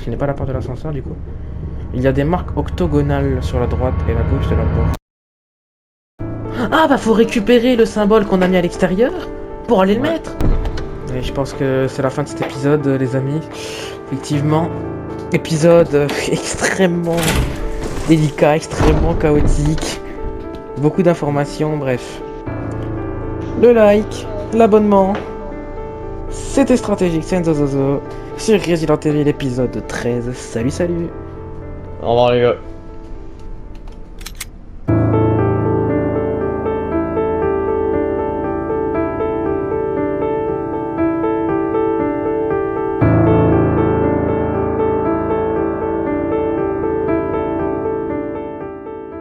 porte qui n'est pas la porte de l'ascenseur du coup. Il y a des marques octogonales sur la droite et la gauche de la porte. Ah bah faut récupérer le symbole qu'on a mis à l'extérieur pour aller le mettre. Et je pense que c'est la fin de cet épisode les amis. Effectivement, épisode extrêmement délicat, extrêmement chaotique. Beaucoup d'informations, bref. Le like, l'abonnement. C'était Stratégique Senzozozo sur Resident Evil épisode 13. Salut, salut. Au revoir les gars.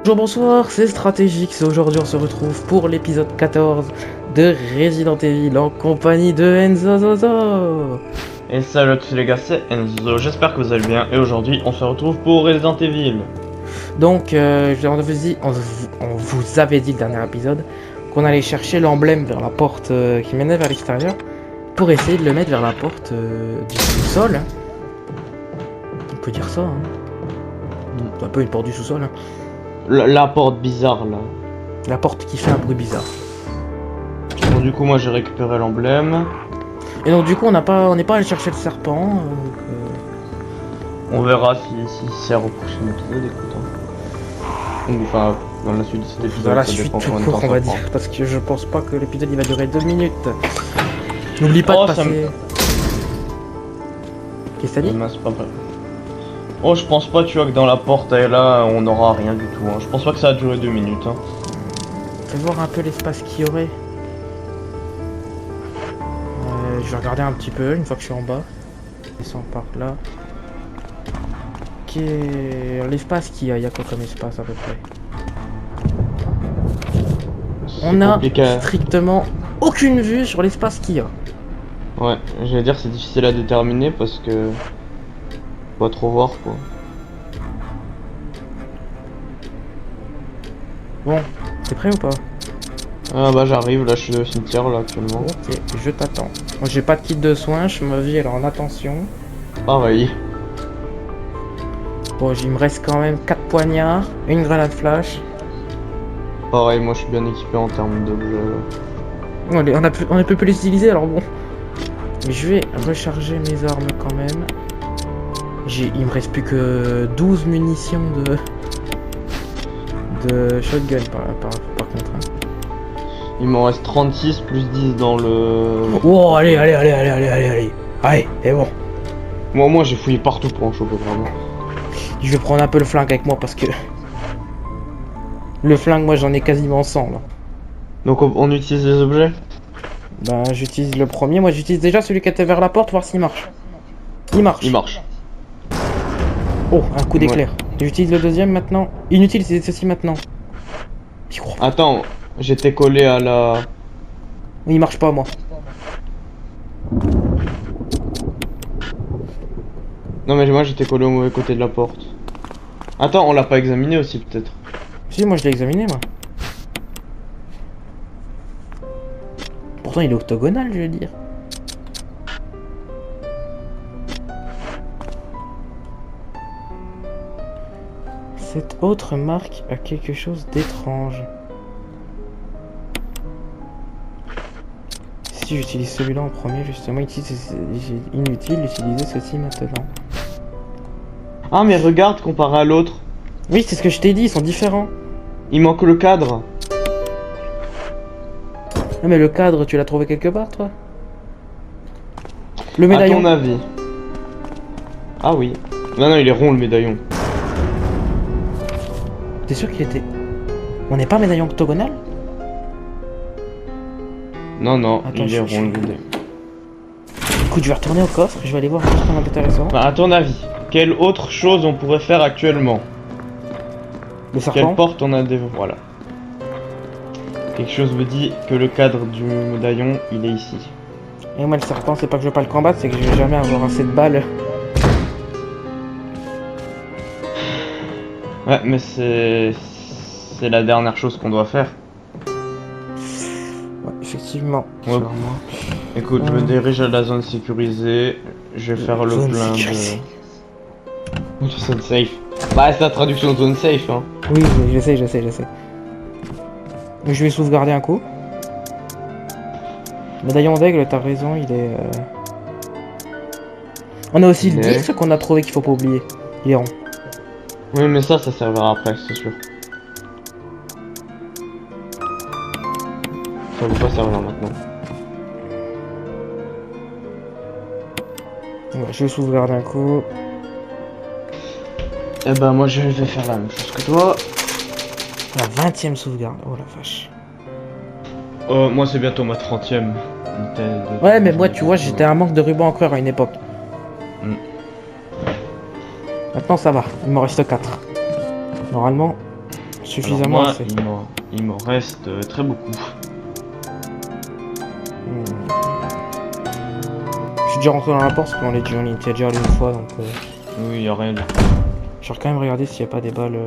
Bonjour, bonsoir, c'est Stratégique. Aujourd'hui, on se retrouve pour l'épisode 14 de Resident Evil en compagnie de Enzozozo. Et salut à tous les gars, c'est Enzo, j'espère que vous allez bien. Et aujourd'hui, on se retrouve pour Resident Evil. Donc, on vous avait dit le dernier épisode qu'on allait chercher l'emblème vers la porte qui menait vers l'extérieur pour essayer de le mettre vers la porte du sous-sol. Hein. On peut dire ça. Hein. Un peu une porte du sous-sol. Hein. La porte bizarre là. La porte qui fait un bruit bizarre. Bon, du coup, moi j'ai récupéré l'emblème. Et donc, du coup, on n'est pas allé chercher le serpent. On verra s'il sert au prochain épisode, écoute. Hein. Ou, enfin, dans la suite de cet épisode. Dans la ça suite dépend tout combien de court, temps on va ça dire. prend. Parce que je pense pas que l'épisode il va durer 2 minutes. N'oublie pas de ça passer. Qu'est-ce que t'as dit? C'est pas vrai. Oh, je pense pas, tu vois, que dans la porte et là, on aura rien du tout. Hein. Je pense pas que ça va durer 2 minutes. Hein. Je vais voir un peu l'espace qu'il y aurait. Je vais regarder un petit peu une fois que je suis en bas. Je descends par là. Ok. L'espace qu'il y a, il y a quoi comme espace à peu près? On a strictement aucune vue sur l'espace qu'il y a. Ouais, j'allais dire c'est difficile à déterminer parce que faut pas trop voir quoi. Bon, t'es prêt ou pas? Ah bah j'arrive, là je suis au cimetière là actuellement. Ok, je t'attends. Moi j'ai pas de kit de soins, ma vie elle est en attention. Pareil. Bon, il me reste quand même 4 poignards, une grenade flash. Pareil, moi je suis bien équipé en termes d'objets. On ne peut plus les utiliser alors bon. Mais je vais recharger mes armes quand même. Il me reste plus que 12 munitions de shotgun par contre. Hein. Il m'en reste 36 plus 10 dans le... Oh allez, allez, c'est bon. Moi j'ai fouillé partout pour en choper vraiment. Je vais prendre un peu le flingue avec moi parce que... Le flingue moi j'en ai quasiment 100 là. Donc on utilise les objets? Ben j'utilise le premier, moi j'utilise déjà celui qui était vers la porte, voir s'il marche. Il marche. Il marche. Oh, un coup d'éclair. J'utilise le deuxième maintenant. Inutile d'utiliser ceci maintenant. Attends, j'étais collé à la... Il marche pas moi. Non mais moi j'étais collé au mauvais côté de la porte. Attends, on l'a pas examiné aussi peut-être? Si, moi je l'ai examiné moi. Pourtant il est octogonal je veux dire. Cette autre marque a quelque chose d'étrange. Si j'utilise celui-là en premier, justement, c'est inutile d'utiliser ceci maintenant. Ah mais regarde comparé à l'autre. Oui, c'est ce que je t'ai dit, ils sont différents. Il manque le cadre. Non mais le cadre, tu l'as trouvé quelque part toi? Le médaillon. À ton avis? Ah oui. Non, il est rond le médaillon. T'es sûr qu'il était... On n'est pas médaillon octogonal? Non, attends, il est rond le médaillon. Écoute, je vais retourner au coffre, je vais aller voir un truc intéressant. Bah, à ton avis, quelle autre chose on pourrait faire actuellement? Le serpent? Quelle porte on a des... Voilà. Quelque chose me dit que le cadre du médaillon, il est ici. Et moi le serpent, c'est pas que je veux pas le combattre, c'est que je vais jamais avoir assez de balles. Ouais, mais c'est la dernière chose qu'on doit faire. Ouais, effectivement. Ouais. Sur moi. Écoute, je me dirige à la zone sécurisée. Je vais faire le Zone plein sécurisée. Zone safe. Bah, c'est la traduction de zone safe, hein. Oui, oui, je sais. Je vais sauvegarder un coup. Médaillon d'aigle, t'as raison, il est... On a aussi le Il est- disque qu'on a trouvé qu'il faut pas oublier. Il est rond. Oui, mais ça servira après, c'est sûr. Ça veut pas servir maintenant. Ouais, je vais sauvegarder un coup. Eh ben, moi, je vais faire la même chose que toi. La 20e sauvegarde. Oh la vache. Moi, c'est bientôt ma 30e. Ouais, mais moi, tu vois, j'étais un manque de ruban encore à une époque. Mm. Maintenant, ça va. Il m'en reste 4. Normalement, suffisamment Alors, assez. il m'en reste très beaucoup. Je suis déjà rentré dans la porte parce qu'on y était déjà allé une fois, donc... Oui, y a rien du tout. Je vais quand même regarder s'il n'y a pas des balles...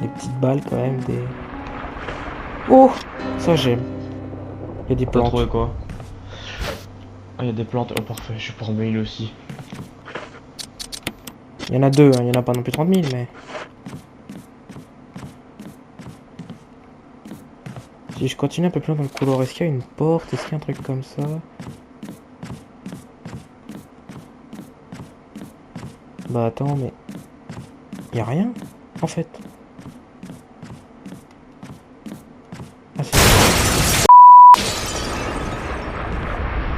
Des petites balles, quand même, des... Oh, ça, j'aime. Il y a des T'as plantes. trouvé quoi? Ah, y a des plantes. Oh, parfait, je suis pour mail aussi. Il y en a deux, hein. Il y en a pas non plus 30 000, mais... Si je continue un peu plus loin dans le couloir, est-ce qu'il y a une porte? Est-ce qu'il y a un truc comme ça? Bah attends, mais... Y a rien, en fait. Ah c'est...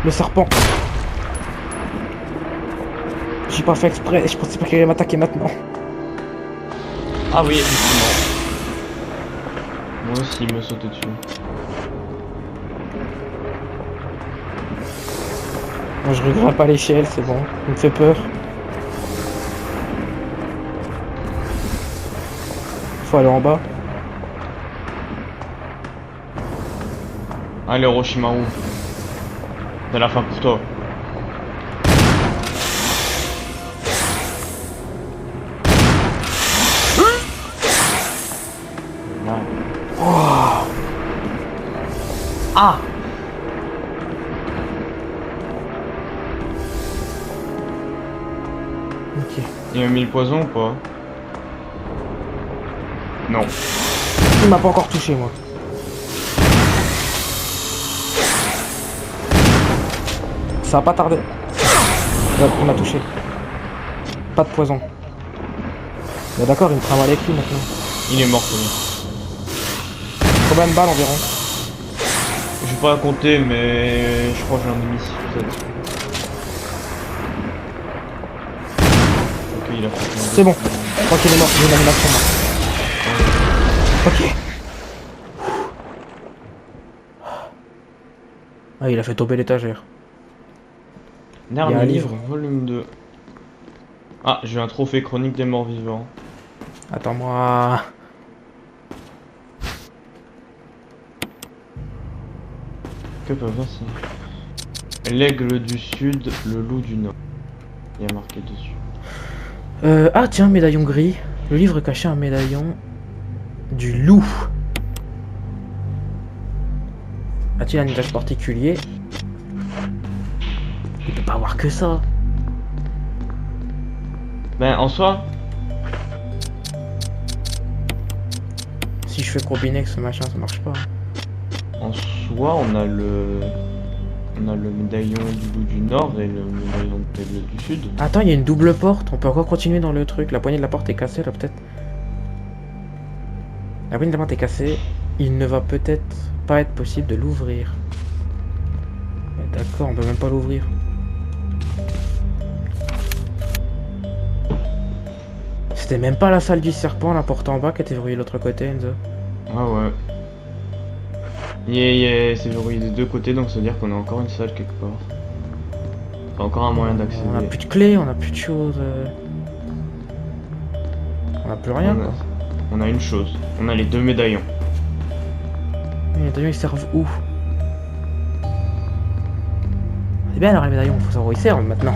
Le serpent! J'ai pas fait exprès, je pensais pas qu'il allait m'attaquer maintenant. Ah oui, effectivement. Moi aussi, il me saute dessus. Moi je regrette pas l'échelle, c'est bon. Il me fait peur. Faut aller en bas. Allez, Orochimaru. C'est la fin pour toi. Là. Oh. Ah! Ok. Il a mis le poison ou pas? Non. Il m'a pas encore touché, moi. Ça a pas tardé. Ouais, il m'a touché. Pas de poison. Bah d'accord, il me travaille avec lui maintenant. Il est mort, lui. Combien de balles environ? Je vais pas compter, mais je crois que j'en ai mis 6 peut-être. Ok, il a fait. C'est bon. Je crois qu'il est mort, j'ai une animation moi. Ok. Ah, il a fait tomber l'étagère. Dernier Il y a un livre, livre. volume 2. Ah, j'ai un trophée chronique des morts vivants. Attends-moi. Que peuvent ça? L'aigle du sud, le loup du nord. Il y a marqué dessus. Ah tiens, médaillon gris. Le livre cachait un médaillon du loup. A-t-il un usage particulier? Il peut pas avoir que ça. Ben, en soi, Si je fais combiner avec ce machin, ça marche pas. on a le médaillon du loup du nord et le médaillon de l'aigle du sud. Attends, il y a une double porte. On peut encore continuer dans le truc. La poignée de la porte est cassée là, peut-être. La poignée de la porte est cassée. Il ne va peut-être pas être possible de l'ouvrir. D'accord, on peut même pas l'ouvrir. C'était même pas la salle du serpent, la porte en bas qui était verrouillée de l'autre côté, Enzo. Ah ouais. C'est verrouillé des deux côtés, donc ça veut dire qu'on a encore une salle quelque part. Enfin, encore un moyen d'accéder. On a plus de clés, on a plus de choses. On a plus rien quoi. On a une chose. On a les deux médaillons. Les médaillons ils servent où? C'est bien alors les médaillons, faut savoir où ils servent maintenant.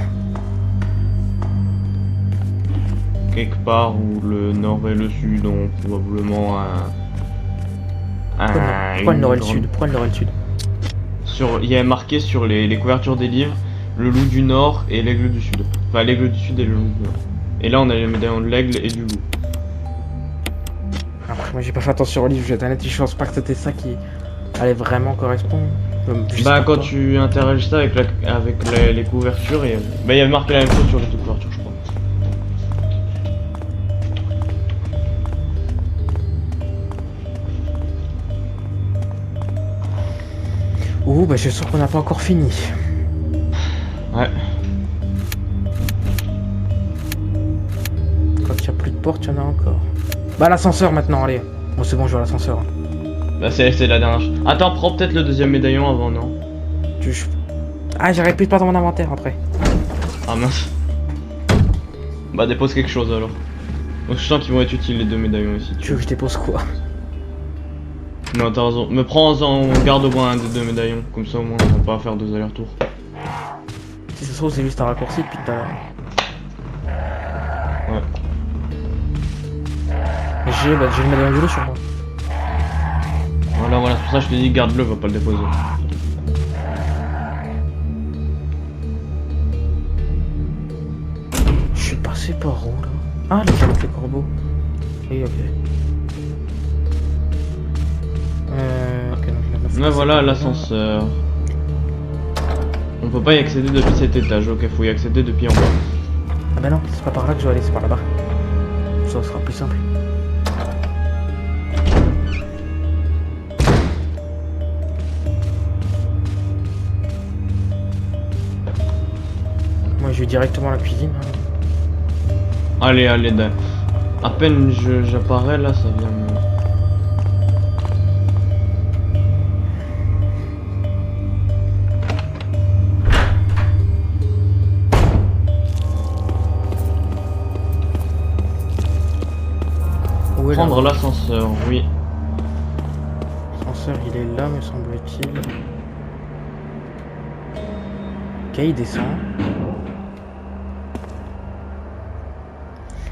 Quelque part où le nord et le sud ont probablement Pourquoi le nord et le sud? Pourquoi le nord et le sud? Il y a marqué sur les couvertures des livres le loup du nord et l'aigle du sud. Enfin, l'aigle du sud et le loup du nord. Et là, on a les médaillons de l'aigle et du loup. Après, moi j'ai pas fait attention au livre, je vais être honnête, je pense pas que c'était ça qui allait vraiment correspondre. Bah, quand Pas. tu interagis ça avec, les couvertures, et bah, il y avait marqué la même chose sur les deux couvertures, je crois. Ouh, bah je suis sûr qu'on n'a pas encore fini. Ouais. Quand il n'y a plus de porte, il y en a encore. Bah l'ascenseur maintenant, allez. Bon c'est bon, je vais à l'ascenseur. Bah, c'est la dernière chose. Attends, prends peut-être le deuxième médaillon avant, non? Ah, j'arrive plus pas dans mon inventaire après. Ah mince. Bah, dépose quelque chose alors. Donc, je sens qu'ils vont être utiles les deux médaillons ici. Tu veux que je dépose quoi? Non, t'as raison. Me prends en garde au moins un des deux médaillons. Comme ça, au moins, on va pas faire deux allers-retours. Si ça se trouve, c'est juste un raccourci depuis tout à l'heure. Ouais. J'ai le médaillon du loup sur moi. Voilà, c'est pour ça que je te dis garde-le, va pas le déposer. Je suis passé par où là? Ah, là, avec les corbeaux. Oui, ok. Ok, donc là, Mais voilà, l'ascenseur. On peut pas y accéder depuis cet étage, ok, faut y accéder depuis en bas. Ah bah non, c'est pas par là que je dois aller, c'est par là-bas. Ça sera plus simple. Moi je vais directement à la cuisine. Hein. Allez, à peine j'apparais là, ça vient me... Où est Prendre l'ascenseur, oui. L'ascenseur il est là me semble-t-il. Ok, il descend.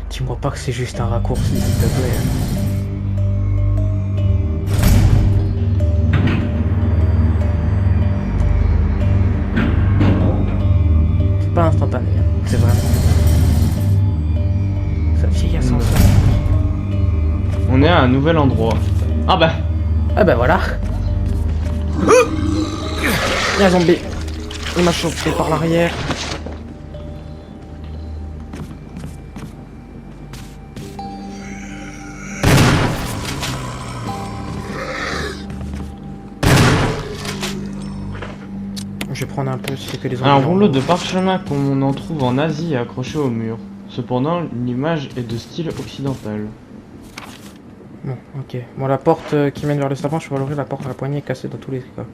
Dis-moi pas que c'est juste un raccourci s'il te plaît. C'est pas instantané, hein. C'est vraiment... Ça vieille ascenseur. On est à un nouvel endroit. Ah bah. Ah bah voilà. Il y a un zombie. Il m'a chopé par l'arrière. Je vais prendre un peu si c'est que les zombies. Un rouleau de parchemin comme on en trouve en Asie accroché au mur. Cependant, l'image est de style occidental. Bon, ok. Bon, la porte qui mène vers le savant, je vais l'ouvrir, la porte à la poignée est cassée dans tous les cas.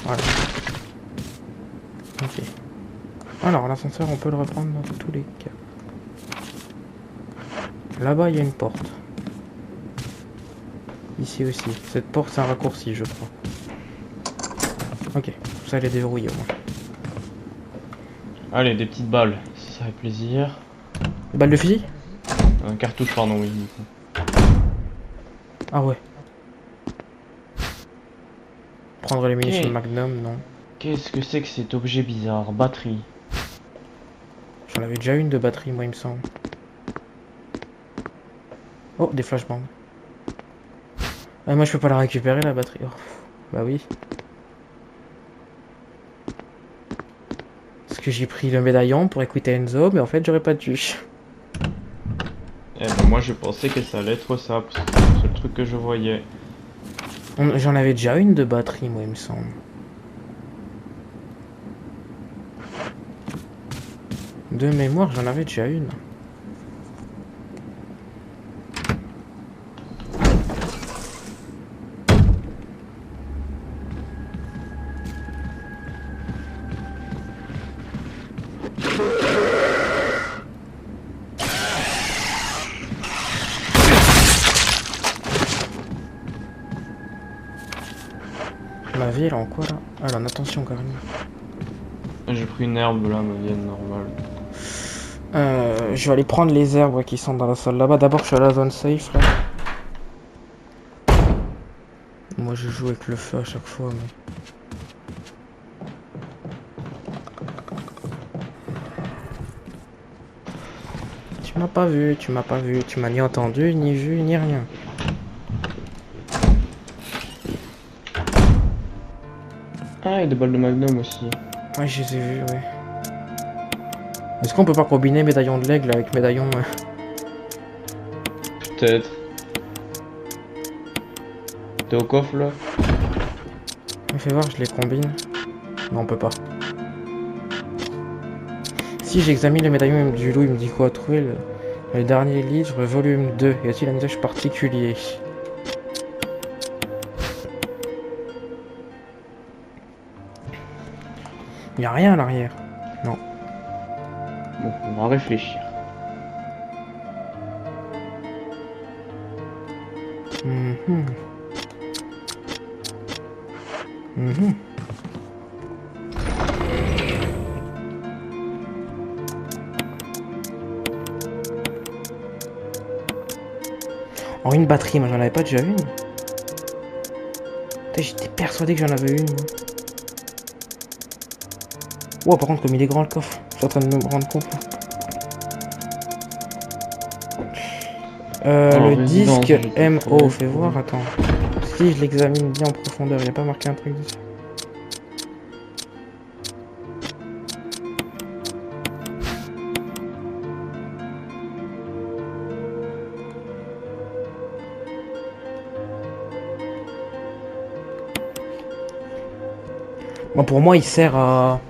Voilà. Ok. Alors, l'ascenseur, on peut le reprendre dans tous les cas. Là-bas, il y a une porte. Ici aussi. Cette porte, c'est un raccourci, je crois. Ok, ça, elle est déverrouillée au moins. Allez, des petites balles, si ça fait plaisir. Des balles de fusil? Un cartouche, pardon, oui. Du coup. Ah ouais. Prendre les munitions Ok. de Magnum, non. Qu'est-ce que c'est que cet objet bizarre? Batterie. J'en avais déjà une de batterie, moi, il me semble. Oh, des flashbangs. Ah, moi, je peux pas la récupérer, la batterie. Oh, bah oui. Parce que j'ai pris le médaillon pour écouter Enzo, mais en fait, j'aurais pas dû. Eh ben, moi, je pensais que ça allait être ça, parce que c'est le truc que je voyais. J'en avais déjà une de batterie, moi, il me semble. De mémoire, j'en avais déjà une. Ma vie, elle est en quoi, là? Ah, elle est en attention, carrément. J'ai pris une herbe, là, ma vienne normale. Je vais aller prendre les herbes ouais, qui sont dans la salle là-bas. D'abord, je suis à la zone safe là. Moi, je joue avec le feu à chaque fois, mais. Tu m'as pas vu, tu m'as pas vu, tu m'as ni entendu, ni vu, ni rien. Ah, et des balles de magnum aussi. Ouais, je les ai vus, ouais. Est-ce qu'on peut pas combiner médaillon de l'aigle avec médaillon... Peut-être. T'es au coffre là? Fais voir, je les combine. Non, on peut pas. Si j'examine le médaillon du loup, il me dit quoi? Trouver le dernier livre, volume 2. Y a-t-il un usage particulier? Y a rien à l'arrière. Non. Bon, on va réfléchir. Mhm. Mhm. Oh, une batterie, moi j'en avais pas déjà une. Putain, j'étais persuadé que j'en avais une. Wow, par contre, comme il est grand le coffre, je suis en train de me rendre compte. Le disque MO, fais voir, attends. Si je l'examine bien en profondeur, il n'y a pas marqué un truc dessus. Bon, pour moi, il sert à...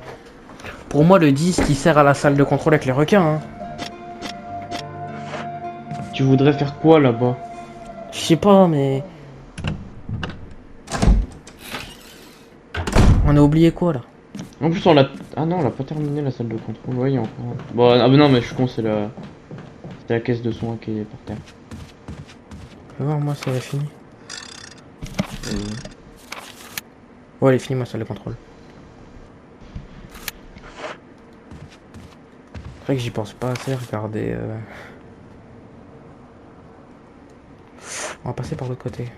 Pour moi, le disque, il sert à la salle de contrôle avec les requins, hein. Tu voudrais faire quoi là-bas? Je sais pas, mais... On a oublié quoi, là? En plus, on l'a. Ah non, on l'a pas terminé la salle de contrôle. Ouais, il y a encore. Bon, ah, bah non, mais je suis con, c'est la. C'est la caisse de soins qui est par terre. Fais voir, moi, ça va fini. Euh, Ouais, elle est finie, ma salle de contrôle. C'est vrai que j'y pense pas assez, regardez... On va passer par l'autre côté.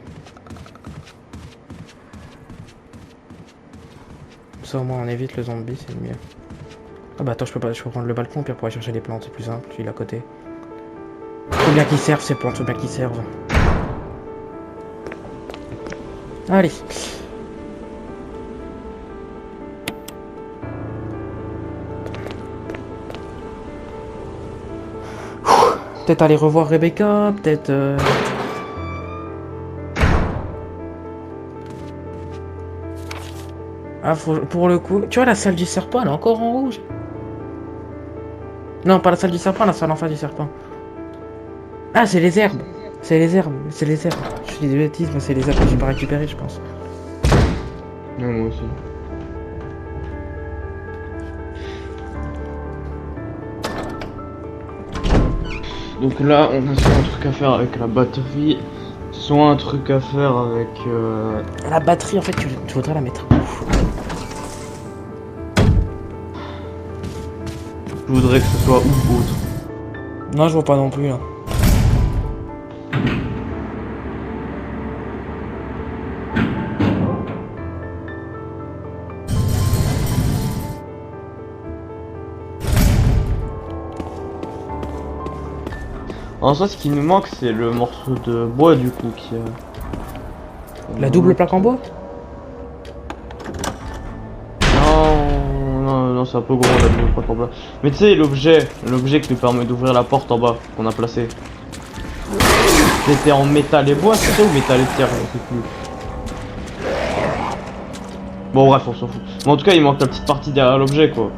Comme ça, au moins, on évite le zombie, c'est mieux. Ah bah attends, je peux prendre le balcon, puis pour aller chercher les plantes, c'est plus simple, il est à côté. Faut bien qu'ils servent, ces plantes, faut bien qu'ils servent. Allez. Peut-être aller revoir Rebecca, peut-être... Ah, pour le coup... Tu vois, la salle du serpent, elle est encore en rouge. Non, pas la salle du serpent, la salle en face du serpent. Ah, c'est les herbes. C'est les herbes, c'est les herbes. Je dis des bêtises, mais c'est les herbes que j'ai pas récupérées, je pense. Non, moi aussi. Donc là, on a soit un truc à faire avec la batterie, soit un truc à faire avec. La batterie, en fait, tu voudrais la mettre où? Je voudrais que ce soit où autre. Non, je vois pas non plus, là. En soi, ce qui nous manque, c'est le morceau de bois du coup qui. La double plaque en bois? Non, c'est un peu gros la double plaque en bois. Mais tu sais, l'objet qui nous permet d'ouvrir la porte en bas qu'on a placé. C'était en métal et bois, c'est ça ou métal et pierre, je sais plus. Bon, bref, on s'en fout. Mais en tout cas, il manque la petite partie derrière l'objet quoi.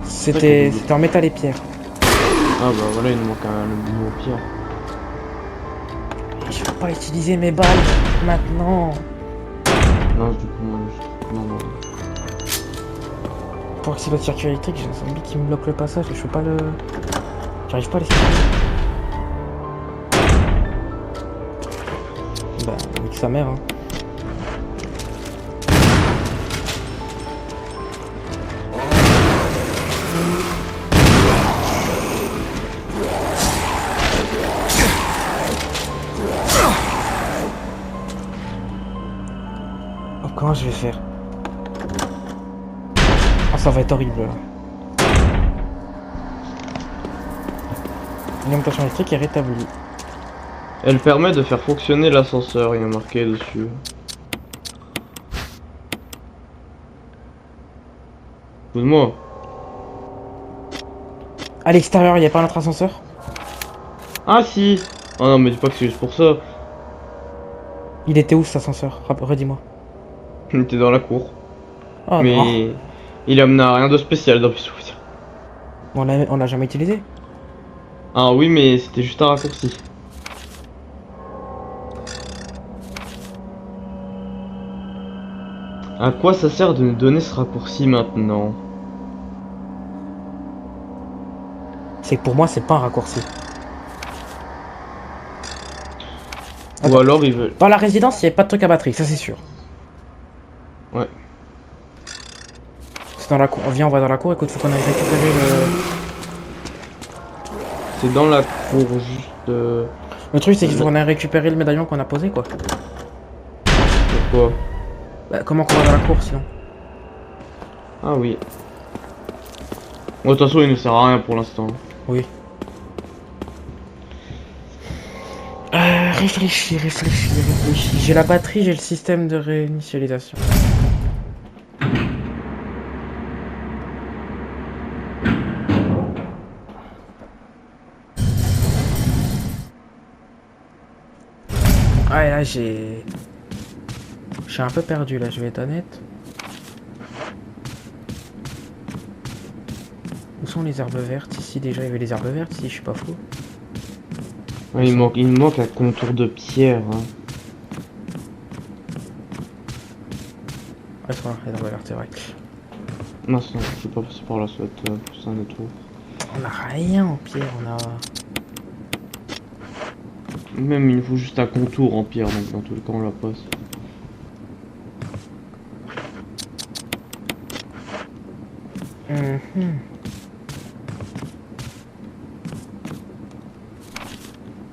C'était en métal et pierre. Ah bah voilà, il nous manque le bout au pierre. Je peux pas utiliser mes balles maintenant. Non, du coup, moi, non. Pour activer le circuit électrique, j'ai un zombie qui me bloque le passage et je peux pas le... J'arrive pas à l'esquiver. Bah, nique sa mère, hein. Comment je vais faire? Oh, ça va être horrible là. L'alimentation électrique est rétablie. Elle permet de faire fonctionner l'ascenseur, il y a marqué dessus. Écoute-moi. À l'extérieur, il n'y a pas notre ascenseur? Ah si. Oh non mais dis pas que c'est juste pour ça. Il était où cet ascenseur? Redis-moi. Il était dans la cour. Oh non. Mais il amena rien de spécial dans mes souvenirs. On l'a jamais utilisé. Ah oui mais c'était juste un raccourci. À quoi ça sert de nous donner ce raccourci maintenant? C'est que pour moi, c'est pas un raccourci. Ou Attends. alors ils veulent... Dans la résidence, il n'y avait pas de truc à batterie, ça c'est sûr. Ouais. C'est dans la cour. Viens, on va dans la cour. Écoute, faut qu'on aille récupérer le. C'est dans la cour juste... Le truc, c'est qu'il faut qu'on aille récupérer le médaillon qu'on a posé, quoi. Pourquoi? Bah, comment qu'on va dans la cour sinon? Ah oui. Bon, de toute façon il ne sert à rien pour l'instant. Oui. Réfléchis. J'ai la batterie, j'ai le système de réinitialisation. Ouais, là j'ai... Je suis un peu perdu là, je vais être honnête. Où sont les herbes vertes? Ici déjà il y avait les herbes vertes, ici je suis pas fou. Ouais, il me manque un contour de pierre. Hein. Ouais, c'est pas les herbes vertes, c'est vrai. Non, je peux pas passer par là, ça va être plus un détour. On a rien en pierre, on a... Même il nous faut juste un contour en pierre, donc dans tous les cas on la passe.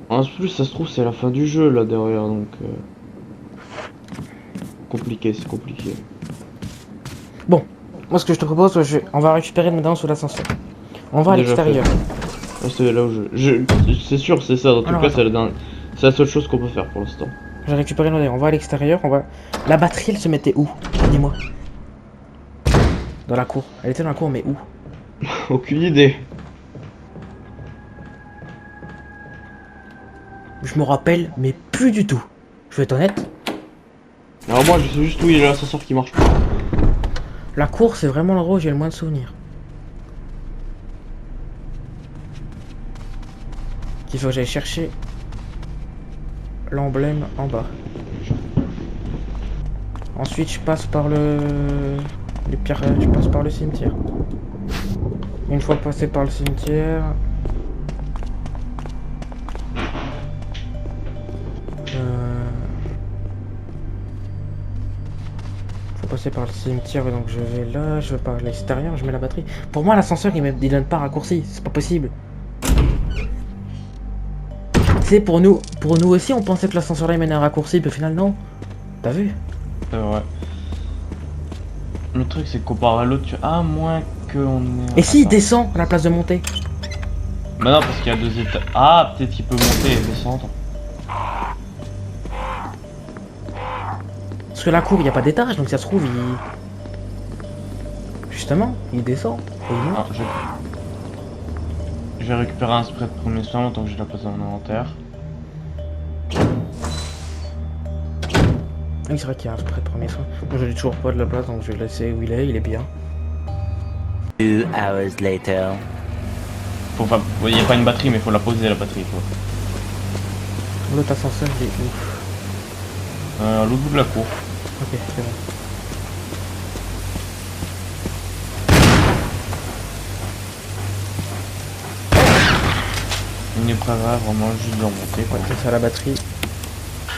En plus ça se trouve c'est la fin du jeu là derrière, donc... Compliqué, c'est compliqué. Bon, moi ce que je te propose, on va récupérer le médaillon sous l'ascenseur. On va à Déjà l'extérieur. Ah, c'est là où c'est sûr, c'est ça, dans tout Alors, cas c'est la seule chose qu'on peut faire pour l'instant. J'ai récupéré le médaillon, on va à l'extérieur, on va... La batterie elle se mettait où? Dis-moi. Dans la cour. Elle était dans la cour mais où? Aucune idée. Je me rappelle mais plus du tout. Je vais être honnête. Alors moi je sais juste où il y a l'ascenseur qui marche pas. La cour c'est vraiment l'endroit où j'ai le moins de souvenirs. Il faut que j'aille chercher l'emblème en bas. Ensuite je passe par les pierres, je passe par le cimetière. Une fois passé par le cimetière, faut passer par le cimetière, donc je vais là, je vais par l'extérieur, je mets la batterie. Pour moi l'ascenseur il donne pas raccourci, c'est pas possible. Tu sais, pour nous aussi on pensait que l'ascenseur là il menait un raccourci, puis au final non. T'as vu? C'est vrai. Le truc c'est que comparé à l'autre, à moins qu'on ait... Et s'il descend à la place de monter? Bah non, parce qu'il y a 2 étages. Ah, peut-être qu'il peut monter et descendre. Parce que la cour il n'y a pas d'étage, donc ça se trouve il... Justement, il descend. Et il monte. Ah, je vais récupérer un spray de premier soin tant que j'ai la place dans mon inventaire. Oui, c'est vrai qu'il y a un spray de premier soin. Moi je n'ai toujours pas de la place, donc je vais le laisser où il est bien. 2 hours later. Faut pas... Il n'y a pas une batterie, mais faut la poser la batterie, quoi. L'autre ascenseur il est où? À l'autre bout de la cour. Ok, c'est bon. Il n'est pas grave, vraiment juste de remonter, quoi. Ouais, c'est ça la batterie.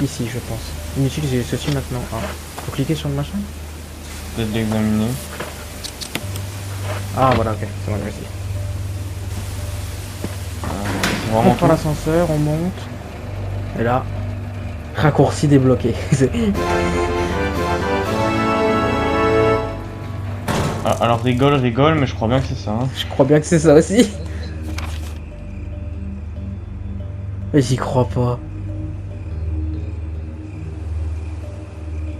Ici je pense. Inutile, j'ai ceci maintenant. Ah. Faut cliquer sur le machin? Peut-être l'examiner. Ah voilà, ok, c'est bon, merci. C'est On vraiment prend tout. l'ascenseur, on monte. Et là, raccourci débloqué. Alors rigole, mais je crois bien que c'est ça. Hein. Je crois bien que c'est ça aussi. Mais j'y crois pas.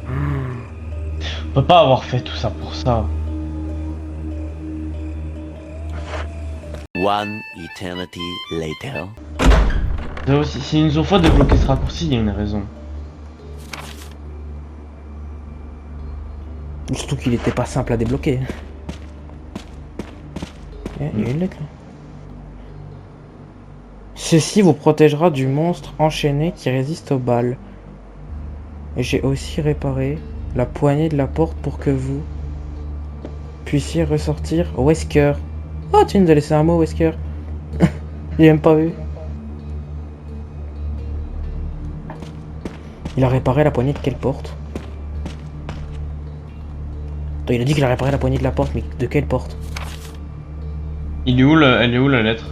On peut pas avoir fait tout ça pour ça. One eternity later. S'ils nous ont fait débloquer ce raccourci, il y a une raison. Surtout qu'il était pas simple à débloquer. Il y a une lettre là. Ceci vous protégera du monstre enchaîné qui résiste aux balles. Et j'ai aussi réparé la poignée de la porte pour que vous puissiez ressortir Wesker. Oh, tu nous as laissé un mot, Wesker. J'ai même pas vu. Il a réparé la poignée de quelle porte? Attends, il a dit qu'il a réparé la poignée de la porte, mais de quelle porte? Elle est où la lettre?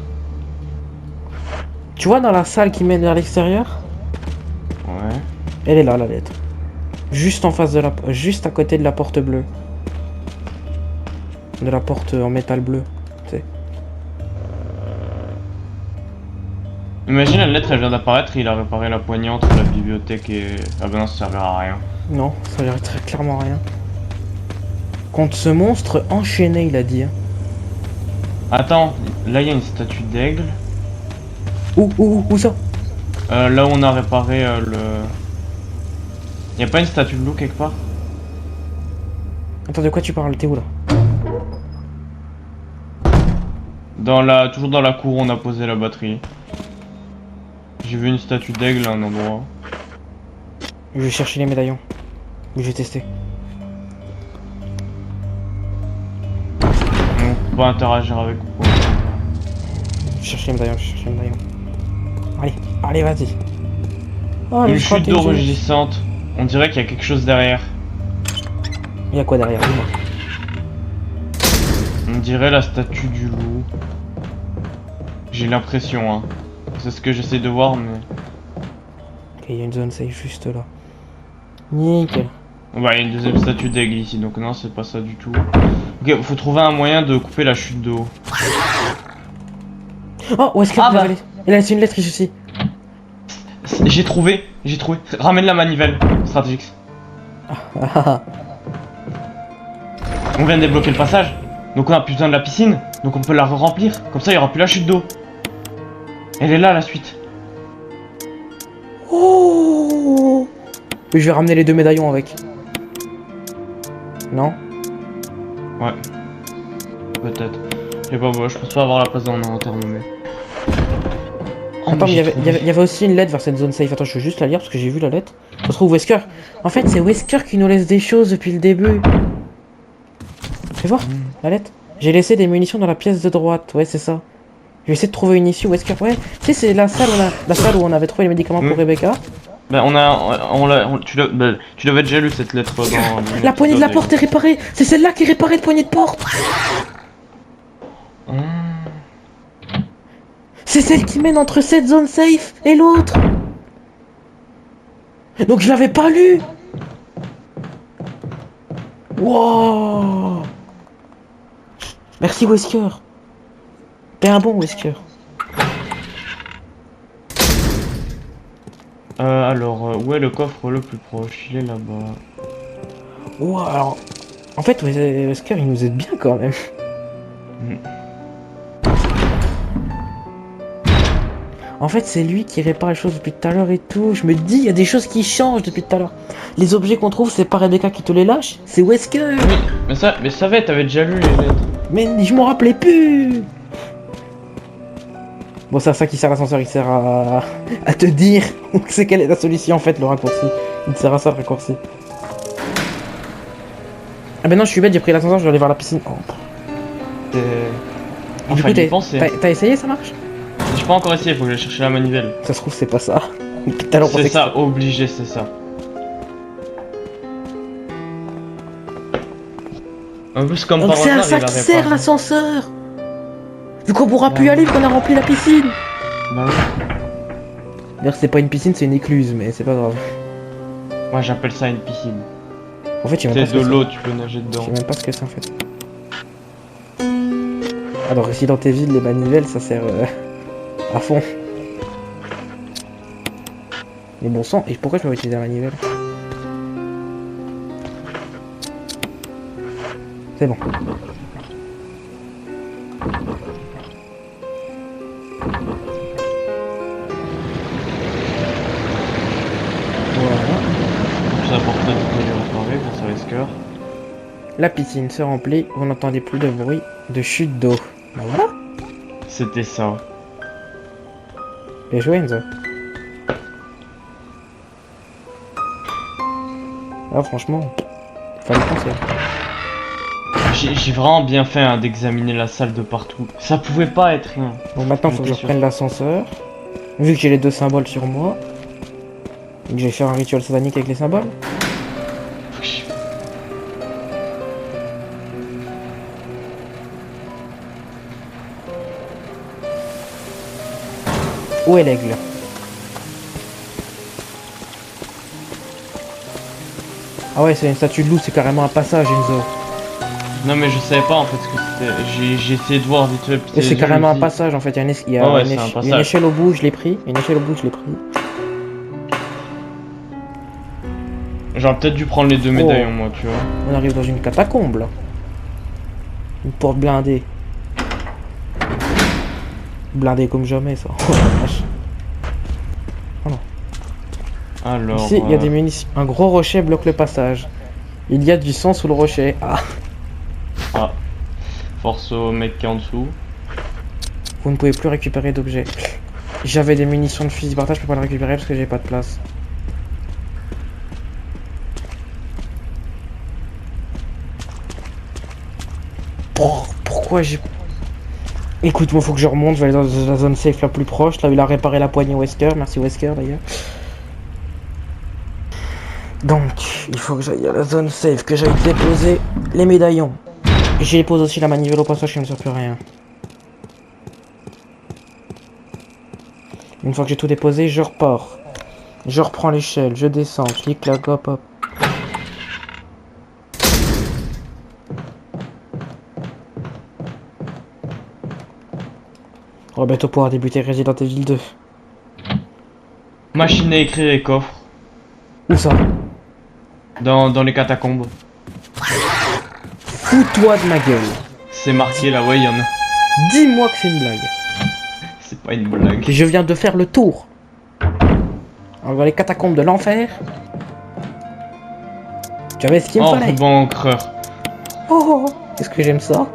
Tu vois dans la salle qui mène vers l'extérieur? Ouais. Elle est là, la lettre. Juste en face de la... Juste à côté de la porte bleue. De la porte en métal bleu. Tu sais. Imagine la lettre, elle vient d'apparaître et il a réparé la poignée entre la bibliothèque et... Ah bah non, ça servira à rien. Non, ça verrait très clairement rien. Contre ce monstre enchaîné, il a dit. Hein. Attends, là il y a une statue d'aigle. Où ça? Là où on a réparé le... Y a pas une statue de loup quelque part? Attends, de quoi tu parles? T'es où là? Toujours dans la cour où on a posé la batterie. J'ai vu une statue d'aigle à un endroit. Je vais chercher les médaillons. Je vais tester. On peut pas interagir avec ou quoi. Je cherche les médaillons, Allez, vas-y. Oh, Une chute d'eau rugissante. On dirait qu'il y a quelque chose derrière. Il y a quoi derrière? Dis-moi. On dirait la statue du loup. J'ai l'impression, hein. C'est ce que j'essaie de voir, mais... Ok, il y a une zone safe juste là. Nickel. Bah, il y a une deuxième statue d'aigle ici, donc non, c'est pas ça du tout. Ok, faut trouver un moyen de couper la chute d'eau. Oh, où est-ce qu'il bah. Il a laissé une lettre ici. J'ai trouvé. Ramène la manivelle, Strategix. On vient de débloquer le passage, donc on a plus besoin de la piscine, donc on peut la remplir. Comme ça, il y aura plus la chute d'eau. Elle est là, la suite. Oh! Je vais ramener les deux médaillons avec. Non? Ouais. Peut-être. Je sais pas, moi, je pense pas avoir la place dans mon inventaire, mais... Attends, mais il y avait aussi une lettre vers cette zone safe. Attends, je vais juste la lire parce que j'ai vu la lettre. On trouve Wesker. En fait, c'est Wesker qui nous laisse des choses depuis le début. Fais voir la lettre. J'ai laissé des munitions dans la pièce de droite. Ouais, c'est ça. Je vais essayer de trouver une issue. Wesker. Ouais, tu sais, c'est la salle où on avait trouvé les médicaments pour Rebecca. Bah, tu l'avais déjà lu cette lettre dans... La poignée de la porte est réparée. C'est celle-là qui est réparée de poignée de porte. C'est celle qui mène entre cette zone safe et l'autre. Donc je l'avais pas lu. Wow. Merci Wesker. T'es un bon Wesker. Alors, où est le coffre le plus proche? Il est là-bas. Wow, alors... En fait, Wesker, il nous aide bien quand même. En fait, c'est lui qui répare les choses depuis tout à l'heure et tout. Je me dis, il y a des choses qui changent depuis tout à l'heure. Les objets qu'on trouve, c'est pas Rebecca qui te les lâche, c'est Wesker. Oui, mais ça va, t'avais déjà lu les lettres. Mais je m'en rappelais plus. Bon, c'est à ça qui sert l'ascenseur, il sert à te dire c'est quelle est la solution en fait, le raccourci. Il sert à ça le raccourci. Ah ben non, je suis bête, j'ai pris l'ascenseur, je vais aller vers la piscine. Oh. Du coup, t'as essayé, ça marche? J'ai pas encore essayé, faut que j'aille chercher la manivelle. Ça se trouve, c'est pas ça. C'est ça, obligé, c'est ça. En plus, comme par hasard, c'est à ça qui sert l'ascenseur. Vu qu'on pourra plus y aller, vu qu'on a rempli la piscine. Bah oui. D'ailleurs, c'est pas une piscine, c'est une écluse, mais c'est pas grave. Moi, j'appelle ça une piscine. En fait, c'est de l'eau, tu peux nager dedans. Je sais même pas ce que c'est en fait. Alors Resident Evil, les manivelles, ça sert à fond. Mais bon sang, et pourquoi je peux pas utiliser la manivelle? C'est bon. Voilà. Ça apporte du réparé grâce à Wesker. La piscine se remplit, vous n'entendez plus de bruit de chute d'eau. Ben voilà. C'était ça. Bien joué Enzo. Ah franchement, fallait penser. J'ai vraiment bien fait hein, d'examiner la salle de partout. Ça pouvait pas être rien. Bon maintenant faut que je reprenne l'ascenseur. Vu que j'ai les deux symboles sur moi. Et que je vais faire un rituel satanique avec les symboles. Où est l'aigle? Ah ouais, c'est une statue de loup, c'est carrément un passage, Enzo. Non mais je savais pas en fait ce que c'était. J'ai essayé de voir vite fait. Et c'est carrément un passage en fait, il y a une échelle au bout, je l'ai pris. Une échelle au bout, je l'ai pris. J'aurais peut-être dû prendre les deux médaillons moi, tu vois. On arrive dans une catacombe là. Une porte blindée. Blindée comme jamais ça. Oh la vache. Oh non. Alors. Ici, il y a des munitions. Un gros rocher bloque le passage. Il y a du sang sous le rocher. Ah. Ah. Force au mec qui est en dessous. Vous ne pouvez plus récupérer d'objets. J'avais des munitions de fusil par terre, je peux pas le récupérer parce que j'ai pas de place. Pourquoi j'ai... Écoute, moi faut que je remonte, je vais aller dans la zone safe la plus proche. Là, il a réparé la poignée Wesker. Merci Wesker d'ailleurs. Donc, il faut que j'aille à la zone safe, que j'aille déposer les médaillons. J'y dépose aussi la manivelle au passage qui ne me sert plus à rien. Une fois que j'ai tout déposé, je repars. Je reprends l'échelle, je descends, clic, clac, hop, hop. On va bientôt pouvoir débuter Resident Evil 2. Machine à écrire et coffre. Où ça? Dans les catacombes. Fous-toi de ma gueule. C'est marqué là, ouais, il y en a. Dis-moi que c'est une blague. C'est pas une blague. Je viens de faire le tour. Alors, dans les catacombes de l'enfer. Tu avais ce qu'il me fallait. Ruban encreur. Oh, est-ce que j'aime ça?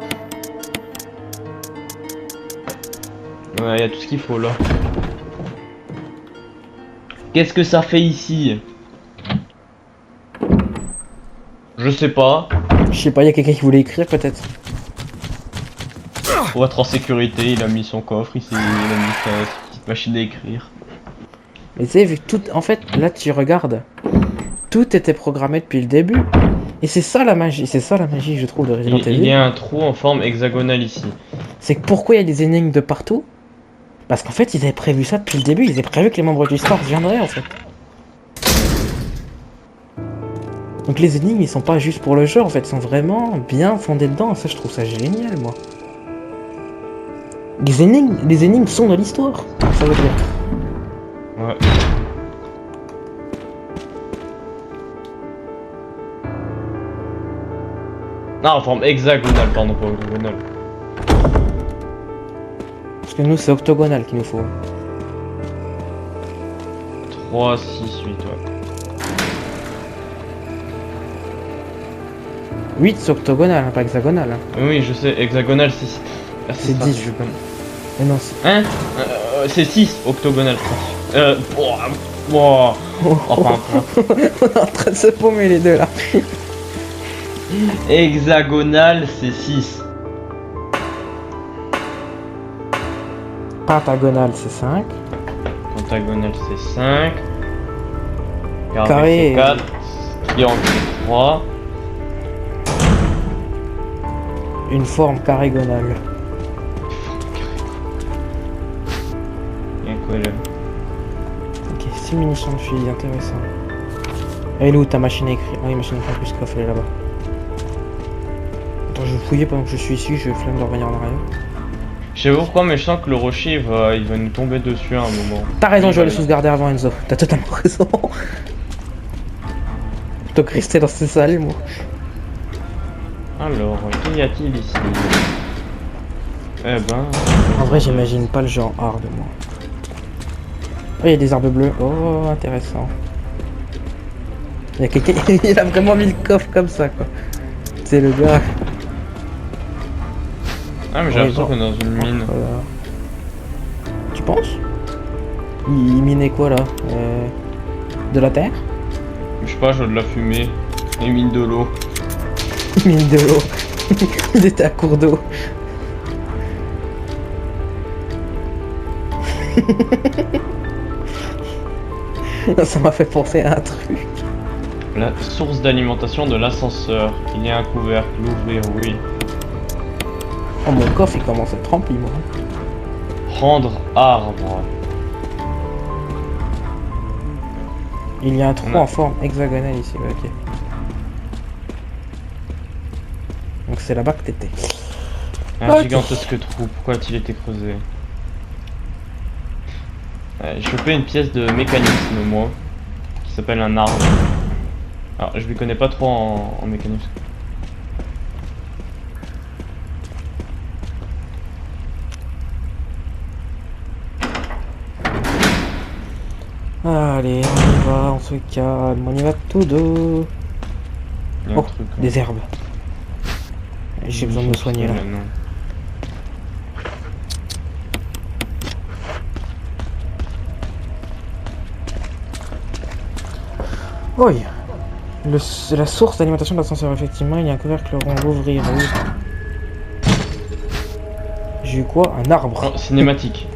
Ouais, il y a tout ce qu'il faut là. Qu'est-ce que ça fait ici? Je sais pas. Je sais pas, il y a quelqu'un qui voulait écrire peut-être. Pour être en sécurité, il a mis son coffre ici, il a mis sa petite machine à écrire. Mais tu sais, vu que tout... En fait, là tu regardes. Tout était programmé depuis le début. Et c'est ça la magie, je trouve, de Resident Evil. Il y a un trou en forme hexagonale ici. C'est que pourquoi il y a des énigmes de partout? Parce qu'en fait, ils avaient prévu ça depuis le début. Ils avaient prévu que les membres du Stars viendraient en fait. Donc les énigmes, ils sont pas juste pour le jeu en fait, ils sont vraiment bien fondés dedans. Ça, je trouve ça génial, moi. Les énigmes sont dans l'histoire. Ça veut dire. Ouais. Non, en forme hexagonale, pardon, pas octogonale. Parce que nous, c'est octogonal qu'il nous faut. 3, 6, 8, ouais. 8, c'est octogonal, hein, pas hexagonal. Hein. Oui, je sais, hexagonale, c'est... C'est 10, je peux. Mais non, c'est... Hein c'est 6, octogonal. Wow. Enfin, On est en train de se paumer les deux là. hexagonal, c'est 6. Pentagonal, c'est 5. Pentagonal, c'est 5. Carré, c'est 4. Triangle, c'est 3. Une forme carrégonale. Et quoi là? Ok, 6 munitions de fusil, intéressant. Elle est où ta machine à écrire? Ah oui, machine à écrire plus coffre, elle est là-bas. Attends, je vais fouiller pendant que je suis ici, je flemme de revenir en arrière. Je sais pas pourquoi, mais je sens que le rocher il va nous tomber dessus à un moment. T'as raison, je vais Oui, le sauvegarder avant Enzo. T'as totalement raison. Plutôt que rester dans ces salles, moi. Alors, qu'y a-t-il ici? Eh ben... En vrai, j'imagine pas le jeu en hard, moi. Oh, il y a des arbres bleus. Oh, intéressant. Il y a quelqu'un... il a vraiment mis le coffre comme ça, quoi. C'est le gars... Ah, mais j'ai Ouais, l'impression bon. qu'on est dans une mine. Voilà. Tu penses? Il minait quoi, là? De la terre? Je sais pas, je vois de la fumée. Et mine de l'eau. Il mine de l'eau. Il était à court d'eau. Ça m'a fait penser à un truc. La source d'alimentation de l'ascenseur. Il y a un couvercle, l'ouvrir, oui. Oh, mon coffre, il commence à être rempli, moi. Prendre arbre. Il y a un trou On a- en forme hexagonale ici, ouais, ok. Donc c'est là-bas que t'étais. Un Ok. gigantesque trou. Pourquoi a-t-il été creusé? J'ai chopé une pièce de mécanisme, moi. Qui s'appelle un arbre. Alors, je lui connais pas trop en mécanisme. Allez, on y va, on se calme, on y va tout doux. Il y a un Oh, truc. des herbes. J'ai besoin de me soigner là. Maintenant. Oui. La source d'alimentation de l'ascenseur, effectivement, il y a un couvercle rond, l'ouvrir, oui. J'ai eu quoi? Un arbre. Oh, cinématique.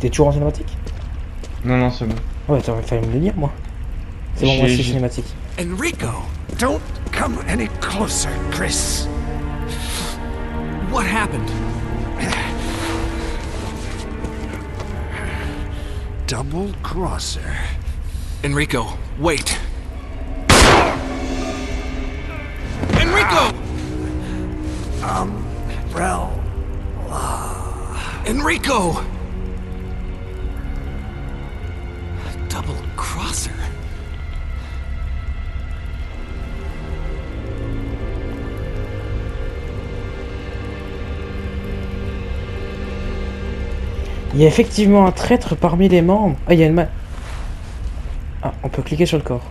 T'es toujours en cinématique? Non, non, c'est bon. Ouais, t'aurais failli me le dire, moi. C'est bon, moi J'ai- c'est j'ai- cinématique. Enrico, don't come any closer, Chris. What happened? Double crosser. Enrico, wait. Enrico! Umbrella. Enrico! Double crosser. Il y a effectivement un traître parmi les membres. Ah, il y a une main. Ah, on peut cliquer sur le corps.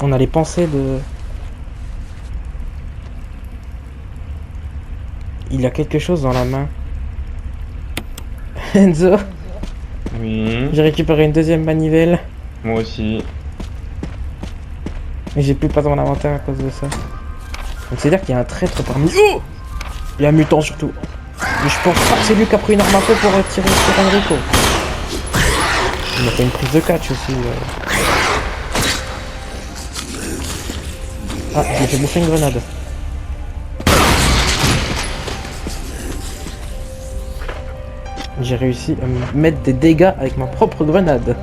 On a les pensées de... Il a quelque chose dans la main. Enzo, Oui, j'ai récupéré une deuxième manivelle. moi aussi. Mais j'ai plus de place dans mon inventaire à cause de ça. Donc c'est-à-dire qu'il y a un traître parmi... Oh, il y a un mutant surtout. Mais je pense pas que c'est lui qui a pris une arme à feu pour tirer sur Enrico. Il a fait une prise de catch aussi. Ah, j'ai fait bouffer une grenade. J'ai réussi à me mettre des dégâts avec ma propre grenade.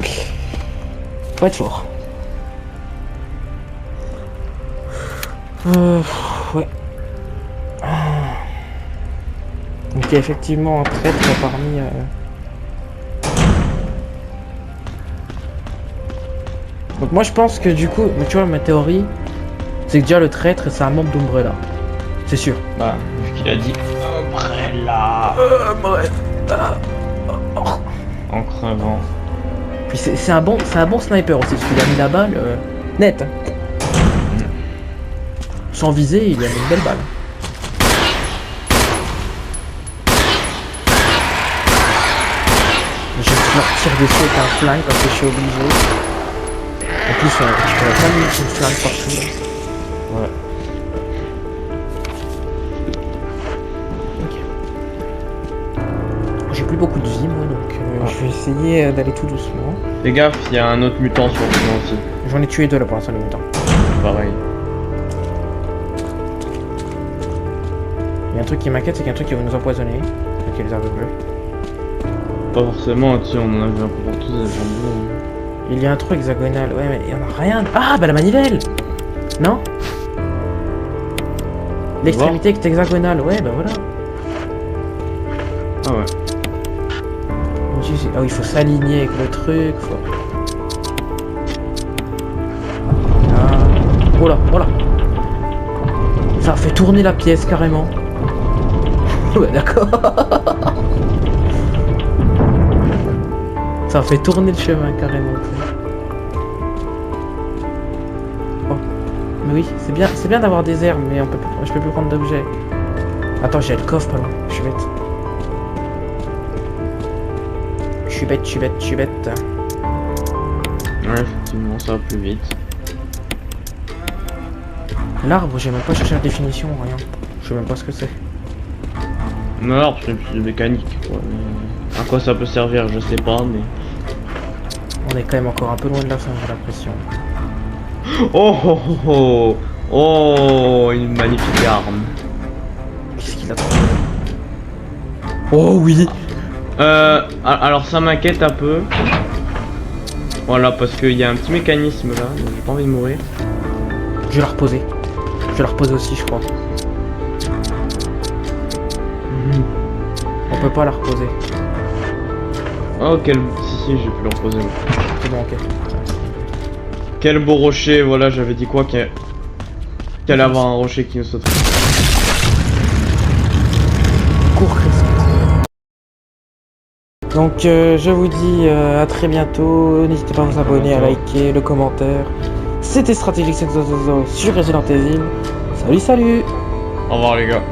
Faut être fort. Ouais. Donc il y a effectivement un traître parmi... Donc moi je pense que du coup, mais tu vois ma théorie, c'est que déjà le traître c'est un membre d'Umbrella. C'est sûr. Bah, vu qu'il a dit Umbrella en crevant. Puis c'est un bon sniper aussi, parce qu'il a mis la balle net. Hein. Sans viser, il a mis une belle balle. Je leur tire dessus avec un flingue parce que je suis obligé. En plus, je pourrais pas mettre une flingue partout. Là. Ouais. j'ai plus beaucoup de vie moi, donc Ah. je vais essayer d'aller tout doucement. Fais gaffe, il y a un autre mutant sur le chemin aussi. J'en ai tué deux là pour l'instant, les mutants. Pareil. Il y a un truc qui m'inquiète, c'est qu'il y a un truc qui va nous empoisonner. Ok, les arbres bleus. Pas forcément, tu sais, on en avait un peu partout des jambes. Il y a un trou hexagonal, ouais, mais il y en a rien. Ah, bah la manivelle. Non. L'extrémité est hexagonale, ouais, bah voilà. Ah ouais. Ah oui, il faut s'aligner avec le truc. Faut... Ah. Oh là, oh là. Ça a fait tourner la pièce carrément. Ouais, d'accord. Ça a fait tourner le chemin carrément. Oh. Mais oui, c'est bien d'avoir des herbes, mais je peux plus prendre d'objets. Attends, j'ai le coffre pas loin. Je suis bête. Je suis bête. Ouais, effectivement, ça va plus vite. L'arbre, j'ai même pas cherché la définition, rien. Je sais même pas ce que c'est. Non, c'est plus mécanique. Quoi. Mais à quoi ça peut servir, je sais pas, mais. On est quand même encore un peu loin de la fin, j'ai l'impression. Oh oh oh oh oh, une magnifique arme. Qu'est-ce qu'il a trouvé? Oh oui. Alors ça m'inquiète un peu. Voilà, parce qu'il y a un petit mécanisme là, donc j'ai pas envie de mourir. Je vais la reposer. Je vais la reposer aussi, je crois. On peut pas la reposer. Oh quel... Si j'ai pu le reposer. Ouais. C'est bon, ok. Quel beau rocher, voilà, j'avais dit quoi qu'il allait avoir un rocher qui nous saute. Cours, Chris. Donc je vous dis à très bientôt. N'hésitez pas à vous abonner, à liker, le commentaire. C'était Stratégique 700 sur Resident Evil. Salut, salut. Au revoir les gars.